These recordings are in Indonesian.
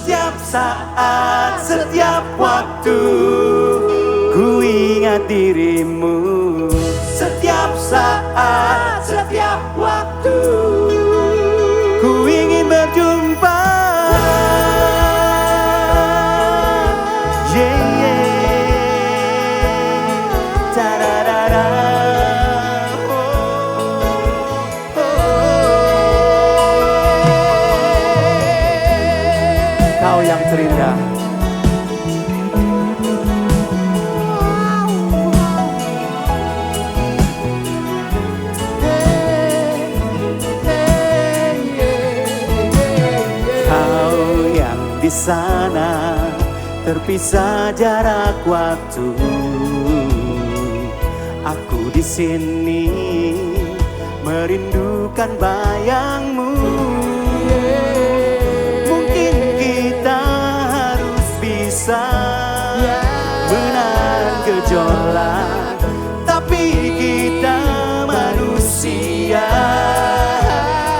Setiap saat, setiap waktu, ku ingat dirimu. Setiap saat, setiap waktu, ku ingin berjumpa. Yeah, yeah. Ta-da-da-da. Kau yang terindah. Kau yang di sana, terpisah jarak waktu. Aku di sini merindukan bayangmu. Mungkin kita harus bisa menahan gejolak, tapi kita manusia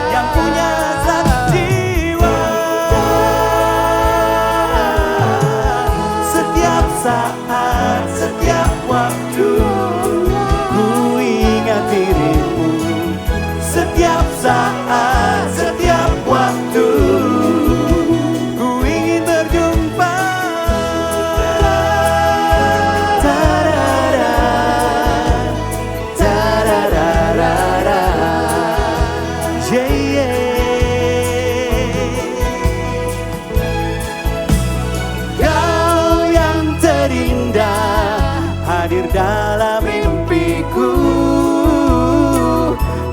yang punya satu jiwa. Setiap saat, setiap waktu, ku ingat dirimu. Setiap saat, setiap waktu, ku ingin berjumpa. Ta-da-da, ta-da-da-da-da. Yeah, yeah. Kau yang terindah hadir dalam mimpiku,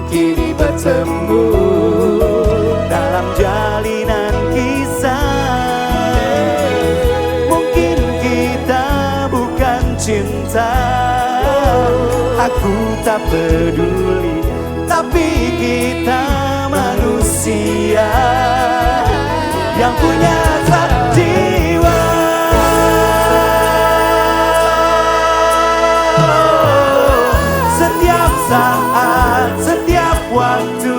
kini bertemu dalam jalinan kisah. Mungkin kita bukan cinta, aku tak peduli, tapi kita manusia yang punya satu jiwa. Setiap saat, setiap waktu,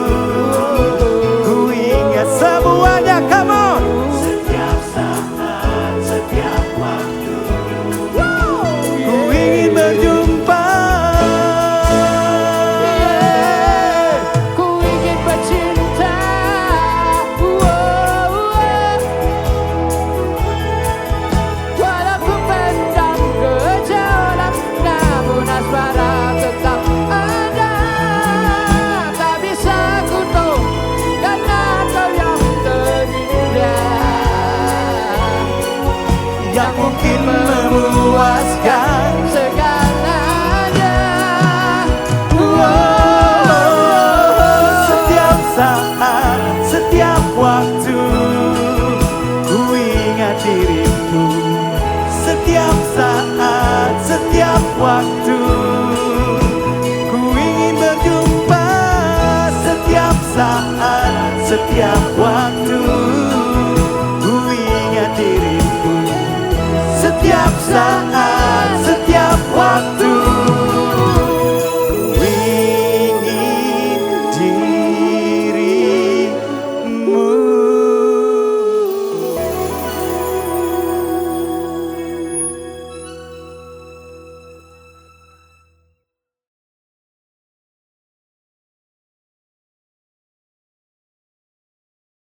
ku ingat semuanya. Come on. Setiap saat, setiap waktu, ku ingin berjumpa. Ku ingin bercinta. Walaupun pandang gejolak, namun asmara tetap ada. Tak bisa ku tahu karena kau yang terindah, Yang mungkin memuaskan segalanya. setiap saat, setiap waktu, ku ingat dirimu. Setiap saat, setiap waktu, ku ingin berjumpa. Setiap saat, setiap waktu, ku ingat dirimu. Setiap saat,